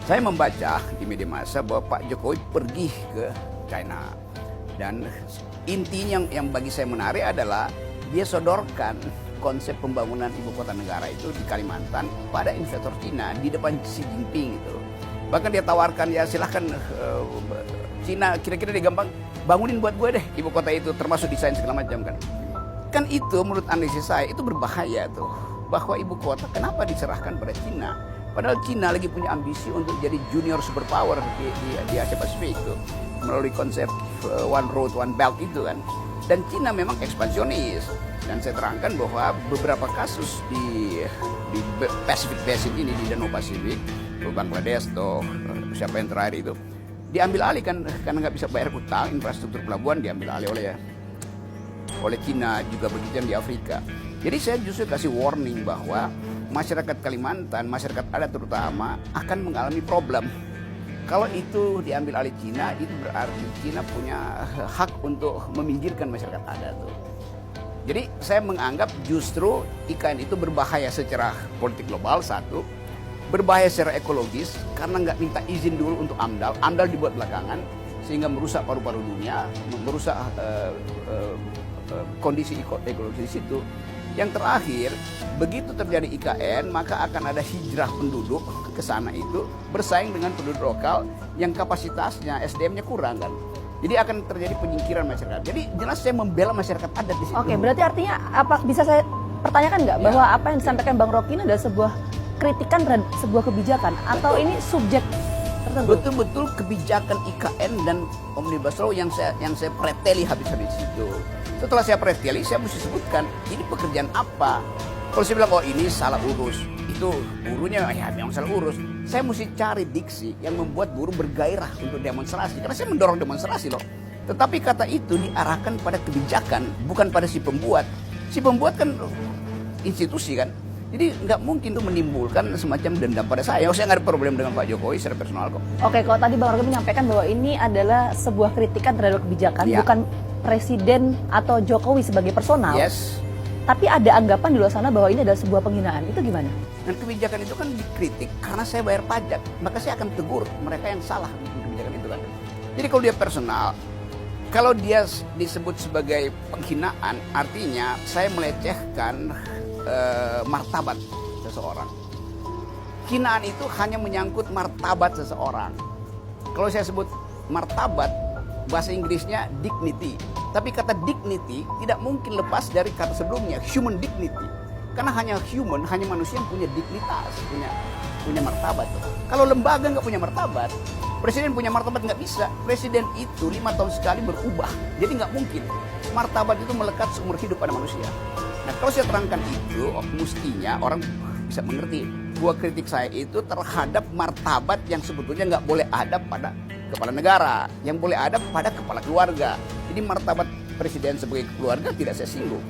Saya membaca di media massa bahwa Pak Jokowi pergi ke China. Dan intinya yang bagi saya menarik adalah dia sodorkan konsep pembangunan ibu kota negara itu di Kalimantan pada investor Cina di depan Xi Jinping itu. Bahkan dia tawarkan, ya silahkan Cina, kira-kira dia gampang, bangunin buat gue deh ibu kota itu, termasuk desain segala macam kan. Kan itu menurut analisis saya itu berbahaya tuh. Bahwa ibu kota kenapa diserahkan pada Cina? Padahal Cina lagi punya ambisi untuk jadi junior superpower di Asia Pasifik itu. Melalui konsep One Road, One Belt itu kan. Dan Cina memang ekspansionis. Dan saya terangkan bahwa beberapa kasus di Pacific Basin ini, di Danau Pasifik, Bangladesh atau siapa yang terakhir itu, diambil alih kan karena nggak bisa bayar utang, infrastruktur pelabuhan diambil alih oleh Cina, juga begitu di Afrika. Jadi saya justru kasih warning bahwa masyarakat Kalimantan, masyarakat adat terutama akan mengalami problem. Kalau itu diambil alih Cina, itu berarti Cina punya hak untuk meminggirkan masyarakat adat tuh. Jadi saya menganggap justru IKN itu berbahaya secara politik global, satu. Berbahaya secara ekologis karena nggak minta izin dulu untuk AMDAL. AMDAL dibuat belakangan sehingga merusak paru-paru dunia, merusak kondisi ekologis di situ. Yang terakhir, begitu terjadi IKN, maka akan ada hijrah penduduk ke sana itu bersaing dengan penduduk lokal yang kapasitasnya, SDM-nya kurang kan. Jadi akan terjadi penyingkiran masyarakat. Jadi jelas saya membela masyarakat adat di situ. Oke, berarti artinya apa bisa saya pertanyakan nggak bahwa apa yang disampaikan Bang Rocky ini adalah sebuah kritikan terhadap sebuah kebijakan atau ini subjek tertentu? Betul-betul kebijakan IKN dan Omnibus Law yang saya preteli habis-habis itu. Setelah saya preteli, saya mesti sebutkan ini pekerjaan apa. Kalau saya bilang, oh ini salah urus, itu buruhnya ya memang salah urus. Saya mesti cari diksi yang membuat buruh bergairah untuk demonstrasi. Karena saya mendorong demonstrasi loh. Tetapi kata itu diarahkan pada kebijakan, bukan pada si pembuat. Si pembuat kan institusi kan. Jadi nggak mungkin tuh menimbulkan semacam dendam pada saya. Saya nggak ada problem dengan Pak Jokowi secara personal kok. Oke, kalau tadi Bang Rocky menyampaikan bahwa ini adalah sebuah kritikan terhadap kebijakan, ya, bukan Presiden atau Jokowi sebagai personal. Yes. Tapi ada anggapan di luar sana bahwa ini adalah sebuah penghinaan. Itu gimana? Dan kebijakan itu kan dikritik karena saya bayar pajak. Maka saya akan tegur mereka yang salah di kebijakan itu kan. Jadi kalau dia personal, kalau dia disebut sebagai penghinaan, artinya saya melecehkan martabat seseorang. Hinaan itu hanya menyangkut martabat seseorang. Kalau saya sebut martabat, bahasa Inggrisnya dignity. Tapi kata dignity tidak mungkin lepas dari kata sebelumnya, human dignity. Karena hanya human, hanya manusia yang punya dignitas, punya martabat. Kalau lembaga nggak punya martabat, presiden punya martabat nggak bisa. Presiden itu 5 tahun sekali berubah. Jadi nggak mungkin. Martabat itu melekat seumur hidup pada manusia. Nah kalau saya terangkan itu, mestinya orang bisa mengerti bahwa kritik saya itu terhadap martabat yang sebetulnya nggak boleh ada pada kepala negara, yang boleh ada pada kepala keluarga. Jadi martabat presiden sebagai keluarga tidak saya singgung.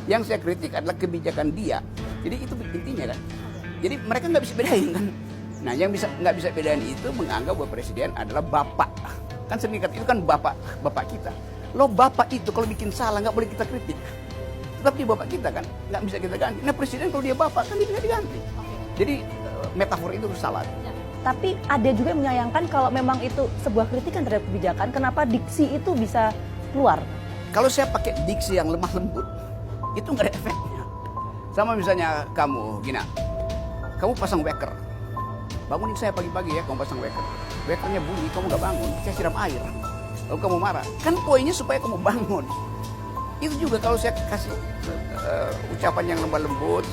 Yang saya kritik adalah kebijakan dia. Jadi itu intinya kan. Jadi mereka nggak bisa bedain kan. Nah yang nggak bisa bedain itu menganggap bahwa presiden adalah bapak. Kan sering itu kan bapak kita. Loh bapak itu kalau bikin salah nggak boleh kita kritik. Tetapi bapak kita kan nggak bisa kita ganti. Nah presiden kalau dia bapak kan dia bisa diganti. Jadi metafor itu salah. Tapi ada juga yang menyayangkan kalau memang itu sebuah kritikan terhadap kebijakan, kenapa diksi itu bisa keluar? Kalau saya pakai diksi yang lemah lembut, itu nggak ada efeknya. Sama misalnya kamu, Gina, kamu pasang weker. Bangunin saya pagi-pagi ya, kamu pasang weker. Wekernya bunyi, kamu nggak bangun, saya siram air. Lalu kamu marah. Kan poinnya supaya kamu bangun. Itu juga kalau saya kasih ucapan yang lemah lembut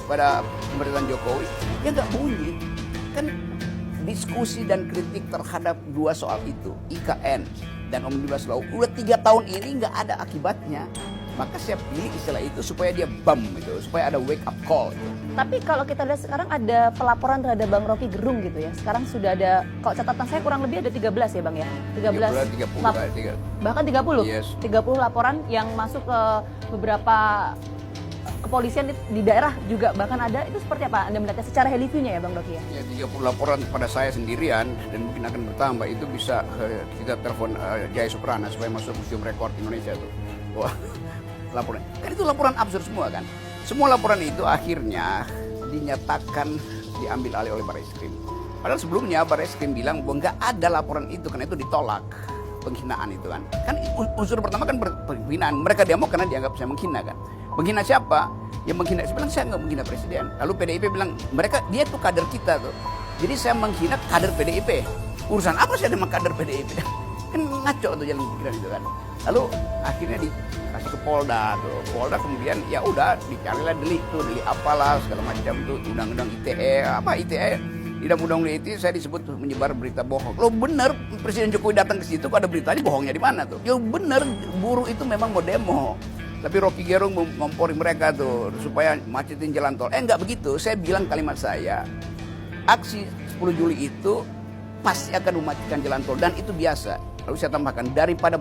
pada pemerintahan Jokowi, ya nggak bunyi. Kan diskusi dan kritik terhadap dua soal itu, IKN dan Omnibus Law, udah 3 tahun ini nggak ada akibatnya. Maka saya pilih istilah itu supaya dia bam gitu, supaya ada wake up call gitu. Tapi kalau kita lihat sekarang ada pelaporan terhadap Bang Rocky Gerung gitu ya. Sekarang sudah ada, kalau catatan saya kurang lebih ada 13 ya Bang ya? 30, bahkan 30? Yes. 30 laporan yang masuk ke beberapa kepolisian di daerah juga bahkan ada. Itu seperti apa Anda melihatnya secara heli view-nya ya Bang Rocky ya? Ya 30 laporan pada saya sendirian dan mungkin akan bertambah. Itu bisa kita telepon Jaya Suprana supaya masuk Museum Rekor Indonesia tuh. Wah, laporan. Kan itu laporan absurd semua kan. Semua laporan itu akhirnya dinyatakan diambil alih oleh Barreskrim. Padahal sebelumnya Barreskrim bilang bahwa nggak ada laporan itu, karena itu ditolak, penghinaan itu kan. Kan unsur pertama kan penghinaan. Mereka demo karena dianggap saya menghina kan. Menghina siapa? Yang menghina, saya bilang saya nggak menghina presiden. Lalu PDIP bilang mereka, dia tuh kader kita tuh. Jadi saya menghina kader PDIP. Urusan apa sih sama kader PDIP? Kan ngaco tuh jalan pikiran itu kan. Lalu akhirnya dikasih ke Polda tuh. Polda kemudian ya udah dicarilah delik apalah segala macam tuh, undang-undang ITE, apa ITE. Di dalam undang-undang ITE saya disebut menyebar berita bohong. Lo bener Presiden Jokowi datang ke situ kok ada beritanya, bohongnya di mana tuh? Ya bener, buruh itu memang mau demo. Tapi Rocky Gerung ngompori mereka tuh supaya macetin jalan tol. Enggak begitu. Saya bilang kalimat saya, aksi 10 Juli itu pasti akan mematikan jalan tol dan itu biasa. Lalu saya tambahkan daripada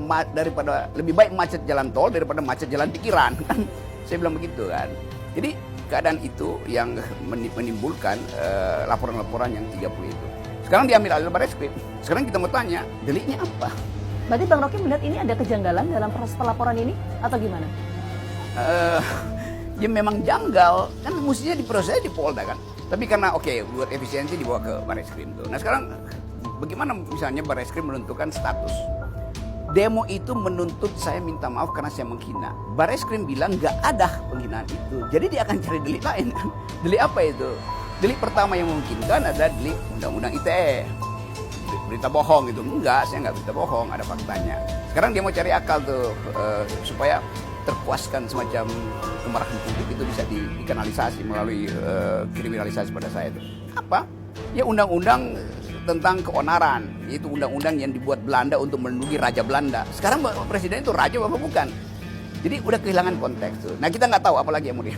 lebih baik macet jalan tol daripada macet jalan pikiran. Saya bilang begitu kan. Jadi keadaan itu yang menimbulkan laporan-laporan yang 30 itu. Sekarang diambil alih Barreskrim. Sekarang kita mau tanya, deliknya apa? Berarti Bang Rocky melihat ini ada kejanggalan dalam proses pelaporan ini atau gimana? Ya memang janggal, kan mestinya diproses di Polda kan. Tapi karena buat efisiensi dibawa ke Barreskrim tuh. Nah sekarang bagaimana misalnya Barreskrim menentukan status? Demo itu menuntut saya minta maaf karena saya menghina. Barreskrim bilang nggak ada penghinaan itu. Jadi dia akan cari delik lain kan. Delik apa itu? Delik pertama yang memungkinkan ada delik undang-undang ITE. Berita bohong gitu. Enggak, saya nggak berita bohong, ada faktanya. Sekarang dia mau cari akal tuh supaya terpuaskan semacam kemarahan publik itu bisa dikanalisasi melalui kriminalisasi pada saya itu. Apa? Ya undang-undang tentang keonaran, yaitu undang-undang yang dibuat Belanda untuk melindungi Raja Belanda. Sekarang Presiden itu raja apa bukan? Jadi udah kehilangan konteks tuh. Nah kita nggak tahu apalagi yang mau dia.